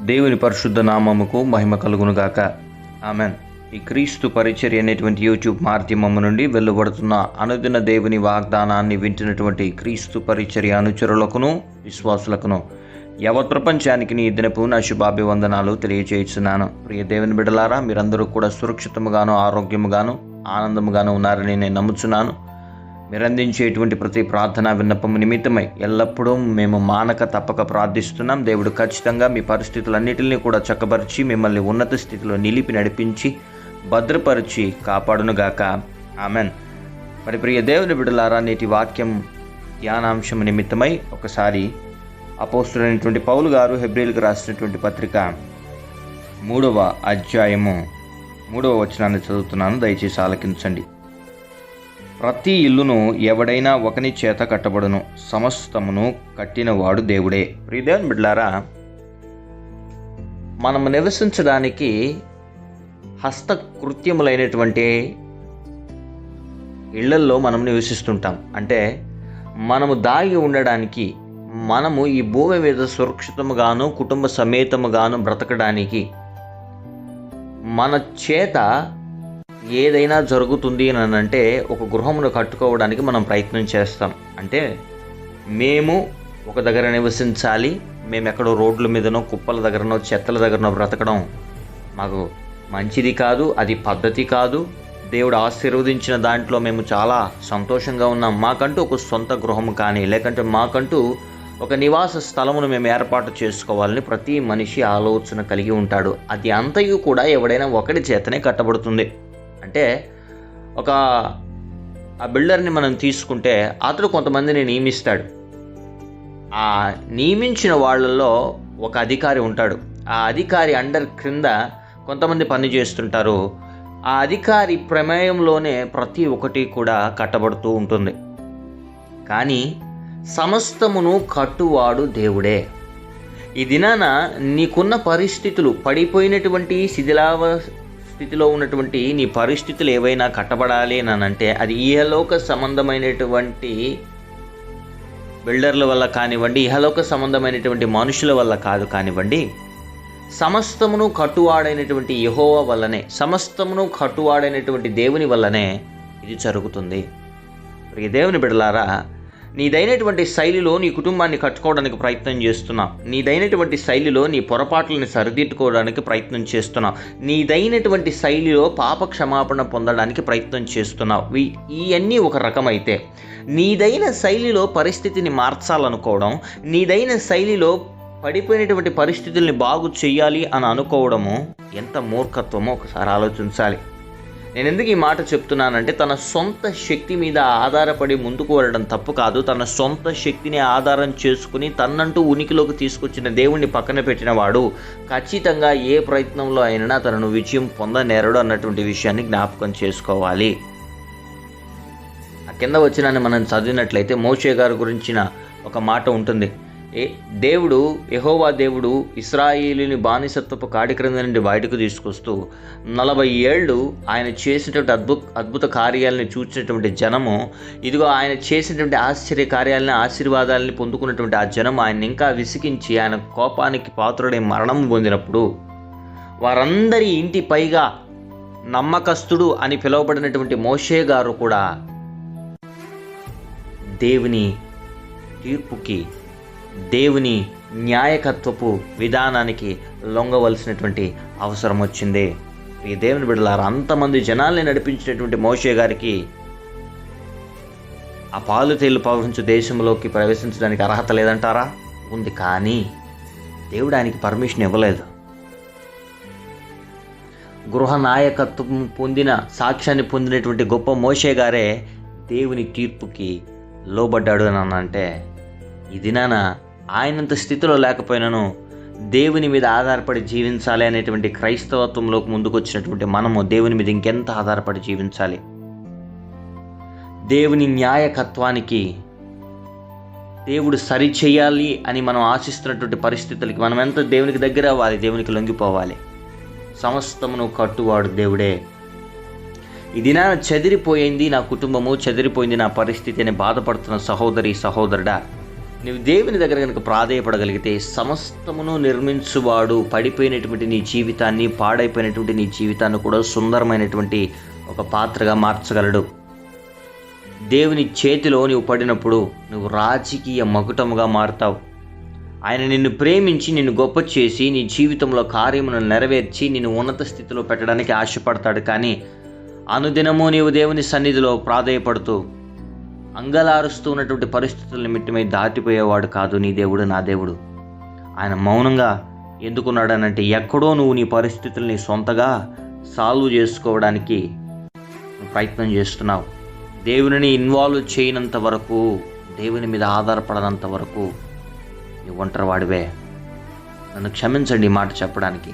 దేవుని పరిశుద్ధ నామముకు మహిమ కలుగునుగాక. ఆమెన్. ఈ క్రీస్తు పరిచర్య అనేటువంటి యూట్యూబ్ మాధ్యమము నుండి వెలువడుతున్న అనుదిన దేవుని వాగ్దానాన్ని వింటున్నటువంటి క్రీస్తు పరిచర్య అనుచరులకును విశ్వాసులకును యావత్ ప్రపంచానికి నీ దినపు నా శుభాభివందనాలు తెలియజేస్తున్నాను. ప్రియ దేవుని బిడ్డలారా, మీరందరూ కూడా సురక్షితముగాను ఆరోగ్యముగాను ఆనందముగాను ఉన్నారని నేను నమ్ముచున్నాను. మీరు అందించేటువంటి ప్రతి ప్రార్థన విన్నపము నిమిత్తమై ఎల్లప్పుడూ మేము మానక తప్పక ప్రార్థిస్తున్నాం. దేవుడు ఖచ్చితంగా మీ పరిస్థితులన్నిటిని కూడా చక్కబరిచి మిమ్మల్ని ఉన్నత స్థితిలో నిలిపి నడిపించి భద్రపరిచి కాపాడునుగాక. ఆమెన్. మరి ప్రియ దేవుని బిడ్డలారా, నేటి వాక్యం ధ్యానాంశం నిమిత్తమై ఒకసారి అపోస్తులైనటువంటి పౌలు గారు హెబ్రీయులకు రాసినటువంటి పత్రిక 3వ అధ్యాయము 3వ వచనాన్ని చదువుతున్నాను, దయచేసి ఆలకించండి. ప్రతి ఇల్లును ఎవడైనా ఒకని చేత కట్టబడును, సమస్తమును కట్టినవాడు దేవుడే. ప్రియ దేవుని బిడ్డలారా, మనము నివసించడానికి హస్తకృత్యములైనటువంటి ఇళ్లల్లో మనం నివసిస్తుంటాం. అంటే మనము దాగి ఉండడానికి, మనము ఈ భూమి మీద సురక్షితముగాను కుటుంబ సమేతముగాను బ్రతకడానికి మన చేత ఏదైనా జరుగుతుంది అని అంటే ఒక గృహమును కట్టుకోవడానికి మనం ప్రయత్నం చేస్తాం. అంటే మేము ఒక దగ్గర నివసించాలి, మేము ఎక్కడో రోడ్ల మీదనో కుప్పల దగ్గరనో చెత్తల దగ్గరనో బ్రతకడం మాకు మంచిది కాదు, అది పద్ధతి కాదు. దేవుడు ఆశీర్వదించిన దాంట్లో మేము చాలా సంతోషంగా ఉన్నాం. మాకంటూ ఒక సొంత గృహం కానీ లేకంటే మాకంటూ ఒక నివాస స్థలమును మేము ఏర్పాటు చేసుకోవాలని ప్రతి మనిషి ఆలోచన కలిగి ఉంటాడు. అది అంతయు కూడా ఎవడైనా ఒకటి చేతనే కట్టబడుతుంది. అంటే ఆ బిల్డర్ని మనం తీసుకుంటే అతడు కొంతమందిని నియమిస్తాడు. ఆ నియమించిన వాళ్ళల్లో ఒక అధికారి ఉంటాడు. ఆ అధికారి అండర్ క్రింద కొంతమంది పని చేస్తుంటారు. ఆ అధికారి ప్రమేయంలోనే ప్రతి ఒక్కటి కూడా కట్టబడుతూ ఉంటుంది. కానీ సమస్తమును కట్టువాడు దేవుడే. ఈ దినాన నీకున్న పరిస్థితులు, పడిపోయినటువంటి స్థితిలో ఉన్నటువంటి నీ పరిస్థితులు ఏవైనా కట్టబడాలి అని అంటే అది ఇహలోక సంబంధమైనటువంటి బిల్డర్ల వల్ల కానివ్వండి, ఇహలోక సంబంధమైనటువంటి మనుషుల వల్ల కాదు కానివ్వండి, సమస్తమును కట్టువాడైనటువంటి యెహోవా వల్లనే, సమస్తమును కట్టువాడైనటువంటి దేవుని వల్లనే ఇది జరుగుతుంది. ప్రియ దేవుని బిడ్డలారా, నీదైనటువంటి శైలిలో నీ కుటుంబాన్ని కట్టుకోవడానికి ప్రయత్నం చేస్తున్నావు. నీదైనటువంటి శైలిలో నీ పొరపాట్లని సరిదిద్దుకోవడానికి ప్రయత్నం చేస్తున్నావు. నీదైనటువంటి శైలిలో పాప క్షమాపణ పొందడానికి ప్రయత్నం చేస్తున్నావు. ఇవన్నీ ఒక రకమైతే, నీదైన శైలిలో పరిస్థితిని మార్చాలనుకోవడం, నీదైన శైలిలో పడిపోయినటువంటి పరిస్థితుల్ని బాగు చేయాలి అని అనుకోవడము ఎంత మూర్ఖత్వమో ఒకసారి ఆలోచించాలి. నేను ఎందుకు ఈ మాట చెప్తున్నానంటే, తన సొంత శక్తి మీద ఆధారపడి ముందుకు వెళ్ళడం తప్పు కాదు. తన సొంత శక్తిని ఆధారం చేసుకుని తన్నంటూ ఉనికిలోకి తీసుకొచ్చిన దేవుణ్ణి పక్కన పెట్టిన వాడు ఖచ్చితంగా ఏ ప్రయత్నంలో అయినా తనను విజయం పొందనేరడు అన్నటువంటి విషయాన్ని జ్ఞాపకం చేసుకోవాలి. ఆ కింద వచ్చినాన్ని మనం చదివినట్లయితే మోషే గారి గురించిన ఒక మాట ఉంటుంది. దేవుడు, యెహోవా దేవుడు ఇశ్రాయేలుని బానిసత్వపు కాడి క్రింద నుండి బయటకు తీసుకొస్తూ 40 ఏళ్ళు ఆయన చేసినటువంటి అద్భుత కార్యాలను చూసినటువంటి జనము, ఇదిగో ఆయన చేసినటువంటి ఆశ్చర్య కార్యాలని, ఆశీర్వాదాలని పొందుకున్నటువంటి ఆ జనం ఆయన ఇంకా విసిగించి ఆయన కోపానికి పాత్రుడై మరణం పొందినప్పుడు వారందరి ఇంటి పైగా నమ్మకస్తుడు అని పిలువబడినటువంటి మోషే గారు కూడా దేవుని తీర్పుకి, దేవుని న్యాయకత్వపు విధానానికి లొంగవలసినటువంటి అవసరం వచ్చింది. ఈ దేవుని బిడ్డలారా, అంతమంది జనాల్ని నడిపించినటువంటి మోషే గారికి ఆ పాలు తేళ్లు ప్రవహించు దేశంలోకి ప్రవేశించడానికి అర్హత లేదంటారా? ఉంది. కానీ దేవుడు ఆయనకి పర్మిషన్ ఇవ్వలేదు. గృహ నాయకత్వం పొందిన, సాక్ష్యాన్ని పొందినటువంటి గొప్ప మోషే గారే దేవుని తీర్పుకి లోబడ్డాడు అని అంటే, ఈ దినాన ఆయనంత స్థితిలో లేకపోయినాను దేవుని మీద ఆధారపడి జీవించాలి అనేటువంటి క్రైస్తవత్వంలోకి ముందుకు వచ్చినటువంటి మనము దేవుని మీద ఇంకెంత ఆధారపడి జీవించాలి? దేవుని న్యాయకత్వానికి, దేవుడు సరి చేయాలి అని మనం ఆశిస్తున్నటువంటి పరిస్థితులకి మనం ఎంత దేవునికి దగ్గర అవ్వాలి, దేవునికి లొంగిపోవాలి. సమస్తమును కట్టువాడు దేవుడే. ఈ దినాన చెదిరిపోయింది నా కుటుంబము, చెదిరిపోయింది నా పరిస్థితి అని బాధపడుతున్న సహోదరి సహోదరుడా, నీవు దేవుని దగ్గర కనుక ప్రాధేయపడగలిగితే సమస్తమును నిర్మించువాడు పడిపోయినటువంటి నీ జీవితాన్ని, పాడైపోయినటువంటి నీ జీవితాన్ని కూడా సుందరమైనటువంటి ఒక పాత్రగా మార్చగలడు. దేవుని చేతిలో నీవు పడినప్పుడు నువ్వు రాజకీయ మకుటముగా మారుతావు. ఆయన నిన్ను ప్రేమించి నిన్ను గొప్ప చేసి నీ జీవితంలో కార్యములను నెరవేర్చి నిన్ను ఉన్నత స్థితిలో పెట్టడానికి ఆశపడతాడు. కానీ అనుదినము నీవు దేవుని సన్నిధిలో ప్రాధేయపడుతూ అంగలారుస్తూ ఉన్నటువంటి పరిస్థితుల నిమిత్తమై దాటిపోయేవాడు కాదు నీ దేవుడు, నా దేవుడు. ఆయన మౌనంగా ఎందుకున్నాడనంటే ఎక్కడో నువ్వు నీ పరిస్థితుల్ని సొంతగా సాల్వ్ చేసుకోవడానికి ప్రయత్నం చేస్తున్నావు. దేవుని ఇన్వాల్వ్ చేయనంత వరకు, దేవుని మీద ఆధారపడనంత వరకు నువ్వు ఒంటరివాడివే. నన్ను క్షమించండి ఈ మాట చెప్పడానికి.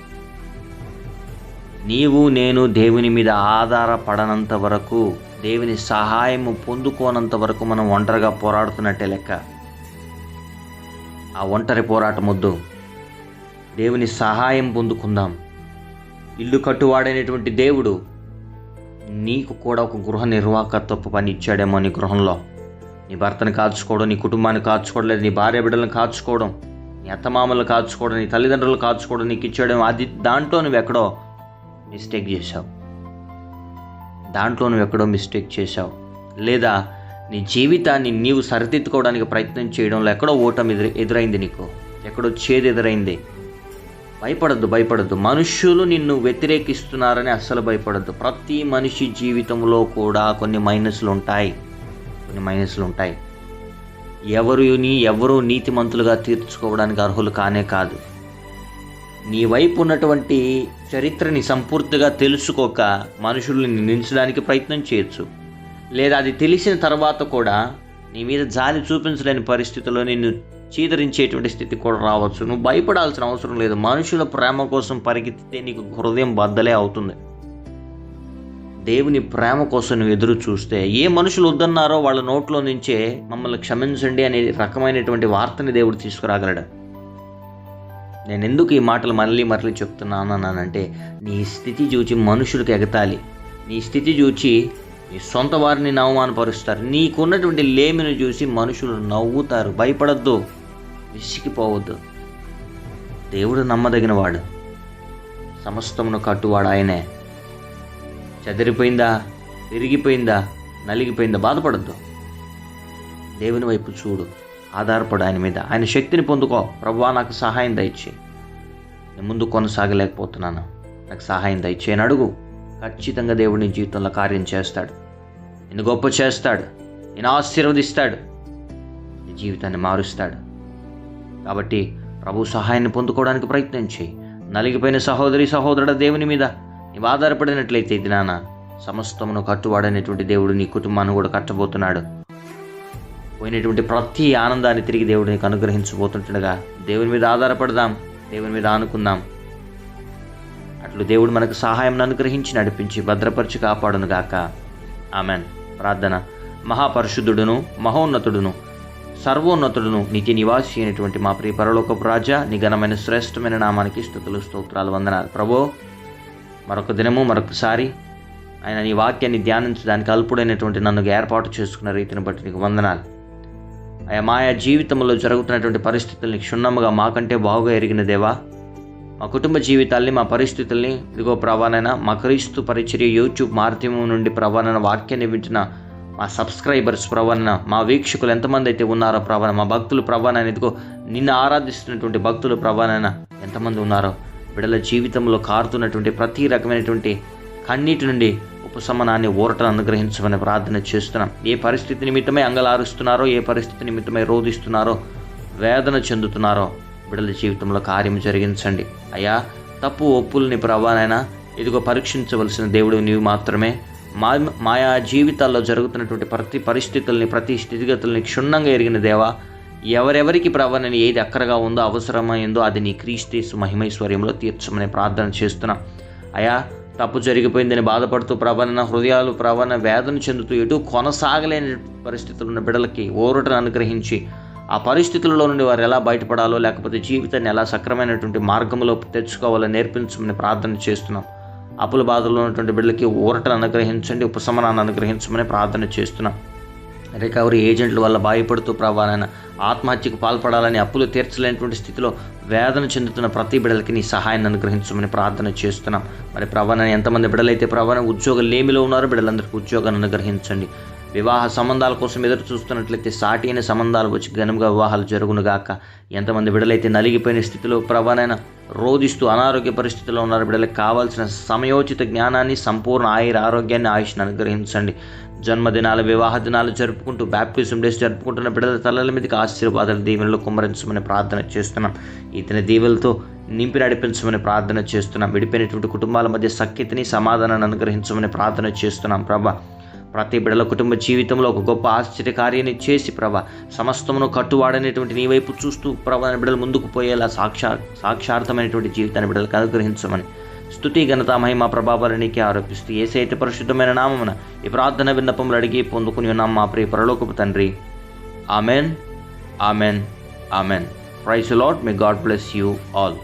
నీవు నేను దేవుని మీద ఆధారపడనంత వరకు, దేవుని సహాయము పొందుకోనంత వరకు మనం ఒంటరిగా పోరాడుతున్నట్టే లెక్క. ఆ ఒంటరి పోరాటం వద్దు, దేవుని సహాయం పొందుకుందాం. ఇల్లు కట్టువాడైనటువంటి దేవుడు నీకు కూడా ఒక గృహ నిర్వాహకత్వపు పని ఇచ్చాడేమో. నీ గృహంలో నీ భర్తను కాచుకోవడం, నీ కుటుంబాన్ని కాచుకోవడం, లేదు నీ భార్య బిడ్డలను కాచుకోవడం, నీ అత్తమామలను కాచుకోవడం, నీ తల్లిదండ్రులు కాచుకోవడం నీకు ఇచ్చాడేమో. దాంట్లో నువ్వు ఎక్కడో మిస్టేక్ చేశావు. లేదా నీ జీవితాన్ని నీవు సరిదిద్దుకోవడానికి ప్రయత్నం చేయడంలో ఎక్కడో ఓటమి ఎదురైంది, నీకు ఎక్కడో చేదు ఎదురైంది. భయపడద్దు. మనుష్యులు నిన్ను వ్యతిరేకిస్తున్నారని అస్సలు భయపడద్దు. ప్రతి మనిషి జీవితంలో కూడా కొన్ని మైనస్లు ఉంటాయి. ఎవరు నీతిమంతులుగా తీర్చుకోవడానికి అర్హులు కానే కాదు. నీ వైపు ఉన్నటువంటి చరిత్రని సంపూర్తిగా తెలుసుకోక మనుషుల్ని నిందించడానికి ప్రయత్నం చేయొచ్చు. లేదా అది తెలిసిన తర్వాత కూడా నీ మీద జాలి చూపించలేని పరిస్థితుల్లో నిన్ను చీదరించేటువంటి స్థితి కూడా రావచ్చు. నువ్వు భయపడాల్సిన అవసరం లేదు. మనుషుల ప్రేమ కోసం పరిగెత్తితే నీకు హృదయం బద్దలే అవుతుంది. దేవుని ప్రేమ కోసం నువ్వు ఎదురు చూస్తే, ఏ మనుషులు వద్దన్నారో వాళ్ళ నోట్లో నుంచే మమ్మల్ని క్షమించండి అనే రకమైనటువంటి వార్తని దేవుడు తీసుకురాగలడు. నేను ఎందుకు ఈ మాటలు మళ్ళీ చెప్తున్నానంటే, నీ స్థితి చూచి మనుషులకు ఎగతాళి, నీ స్థితి చూచి నీ సొంత వారిని అవమానపరుస్తారు. నీకున్నటువంటి లేమిని చూసి మనుషులు నవ్వుతారు. భయపడద్దు, విసిగిపోవద్దు. దేవుడు నమ్మదగిన వాడు, సమస్తమును కట్టువాడు ఆయనే. చెదిరిపోయిందా, విరిగిపోయిందా, నలిగిపోయిందా బాధపడద్దు. దేవుని వైపు చూడు, ఆధారపడు ఆయన మీద. ఆయన శక్తిని పొందుకో. ప్రభువా నాకు సహాయం దయచేయి, నేను ముందు కొనసాగలేకపోతున్నాను, నాకు సహాయం దయచేయి అని అడుగు. ఖచ్చితంగా దేవుడి నీ జీవితంలో కార్యం చేస్తాడు, నిన్ను గొప్ప చేస్తాడు, నిన్ను ఆశీర్వదిస్తాడు, నీ జీవితాన్ని మారుస్తాడు. కాబట్టి ప్రభు సహాయాన్ని పొందుకోవడానికి ప్రయత్నం చేయి. నలిగిపోయిన సహోదరుడ దేవుని మీద నీవు ఆధారపడినట్లయితే ఇది నాన్న సమస్తమును కట్టువాడనేటువంటి దేవుడు నీ కుటుంబాన్ని కూడా కట్టబోతున్నాడు. పోయినటువంటి ప్రతి ఆనందాన్ని తిరిగి దేవుడు నీకు అనుగ్రహించబోతుంటుండగా దేవుని మీద ఆధారపడదాం, దేవుని మీద ఆనుకుందాం. అట్లు దేవుడు మనకు సహాయం అనుగ్రహించి నడిపించి భద్రపరిచి కాపాడును గాక. ఆమెన్. ప్రార్థన. మహాపరిశుద్ధుడును మహోన్నతుడును సర్వోన్నతుడును నిత్య నివాసి అయినటువంటి మా ప్రియ పరలోకపు రాజా, నీ ఘనమైన శ్రేష్టమైన నామానికి స్తుతులు స్తోత్రాలు వందనాలు. ప్రభో, మరొక దినము మరొకసారి ఆయన నీ వాక్యాన్ని ధ్యానించడానికి అల్పుడైనటువంటి నన్ను ఏర్పాటు చేసుకున్న రీతిని బట్టి నీకు వందనాలు. మాయా జీవితంలో జరుగుతున్నటువంటి పరిస్థితుల్ని క్షుణ్ణముగా మాకంటే బాగుగా ఎరిగిన దేవా, మా కుటుంబ జీవితాల్ని, మా పరిస్థితుల్ని ఇదిగో ప్రభానైనా మా క్రీస్తు పరిచర్య యూట్యూబ్ మాధ్యమం నుండి ప్రభానైనా వాక్యాన్ని వింటున్న మా సబ్స్క్రైబర్స్ ప్రభాన, మా వీక్షకులు ఎంతమంది అయితే ఉన్నారో ప్రభాన, మా భక్తులు ప్రభానైనా ఇదిగో నిన్ను ఆరాధిస్తున్నటువంటి భక్తులు ప్రభానైనా ఎంతమంది ఉన్నారో, బిడ్డల జీవితంలో కారుతున్నటువంటి ప్రతి రకమైనటువంటి కన్నీటి నుండి ఉపశమనాన్ని, ఊరటను అనుగ్రహించమని ప్రార్థన చేస్తున్నాం. ఏ పరిస్థితి నిమిత్తమై అంగలారుస్తున్నారో, ఏ పరిస్థితి నిమిత్తమై రోధిస్తున్నారో, వేదన చెందుతున్నారో బిడ్డల జీవితంలో కార్యం జరిగించండి. అయ్యా, తప్పు ఒప్పుల్ని ప్రభానైనా ఇదిగో పరీక్షించవలసిన దేవుడు నీవు మాత్రమే. మాయా జీవితాల్లో జరుగుతున్నటువంటి ప్రతి పరిస్థితుల్ని, ప్రతి స్థితిగతుల్ని క్షుణ్ణంగా ఎరిగిన దేవా, ఎవరెవరికి ప్రభానని ఏది అక్కరగా ఉందో, అవసరమైందో అది నీ క్రీస్తు మహిమైశ్వర్యంలో తీర్చమని ప్రార్థన చేస్తున్నాం. అయ్యా, తప్పు జరిగిపోయిందని బాధపడుతూ ప్రభాన హృదయాలు ప్రభాన వేదన చెందుతూ ఎటు కొనసాగలేని పరిస్థితులు ఉన్న బిడ్డలకి ఊరటను అనుగ్రహించి ఆ పరిస్థితుల్లో నుండి వారు ఎలా బయటపడాలో, లేకపోతే జీవితాన్ని ఎలా సక్రమైనటువంటి మార్గంలో తెచ్చుకోవాలో నేర్పించమని ప్రార్థన చేస్తున్నాం. అప్పుల బాధల్లో ఉన్నటువంటి బిడ్డలకి ఊరటను అనుగ్రహించండి, ఉపశమనాన్ని అనుగ్రహించమని ప్రార్థన చేస్తున్నాం. రికవరీ ఏజెంట్ల వల్ల భయపడుతూ ప్రభానైనా ఆత్మహత్యకు పాల్పడాలని, అప్పులు తీర్చలేనటువంటి స్థితిలో వేదన చెందుతున్న ప్రతి బిడ్డలకి నీ సహాయాన్ని అనుగ్రహించమని ప్రార్థన చేస్తున్నాం. మరి ప్రభాన ఎంతమంది బిడ్డలైతే ప్రభాన ఉద్యోగ లేమిలో ఉన్నారో బిడ్డలందరికీ ఉద్యోగాన్ని అనుగ్రహించండి. వివాహ సంబంధాల కోసం ఎదురు చూస్తున్నట్లయితే సాటి అయిన సంబంధాలు వచ్చి ఘనంగా వివాహాలు జరుగునుగాక. ఎంతమంది బిడ్డలైతే నలిగిపోయిన స్థితిలో ప్రభానైనా రోధిస్తూ అనారోగ్య పరిస్థితుల్లో ఉన్నారు, బిడ్డలకు కావాల్సిన సమయోచిత జ్ఞానాన్ని, సంపూర్ణ ఆరోగ్యాన్ని, ఆయుష్ని అనుగ్రహించండి. జన్మదినాలు, వివాహ దినాలు జరుపుకుంటూ బ్యాప్టిజం డేస్ జరుపుకుంటున్న బిడ్డల తలల మీదకి ఆశీర్వాదాలు, దీవెనలు కుమ్మరించమని ప్రార్థన చేస్తున్నాం. ఇతని దీవెలతో నింపి నడిపించమని ప్రార్థన చేస్తున్నాం. విడిపోయినటువంటి కుటుంబాల మధ్య సఖ్యతని, సమాధానాన్ని అనుగ్రహించమని ప్రార్థన చేస్తున్నాం. ప్రభా, ప్రతి బిడ్డల కుటుంబ జీవితంలో ఒక గొప్ప ఆశ్చర్యకార్యాన్ని చేసి ప్రభా, సమస్తమును కట్టువాడనేటువంటి నీ వైపు చూస్తూ ప్రభా బిడ్డలు ముందుకు పోయేలా సాక్షార్థమైనటువంటి జీవితాన్ని బిడ్డలకు అనుగ్రహించమని స్తుతి, ఘనత, మహిమ, ప్రభావాలు నీకే ఆరోపిస్తూ యేసయ్య పరిశుద్ధమైన నామమున ఈ ప్రార్థన విన్నపములు అడిగి పొందుకుని ఉన్నాం మా ప్రియ పరలోకపు తండ్రి. Amen, amen, amen. Praise the Lord. May God bless you all.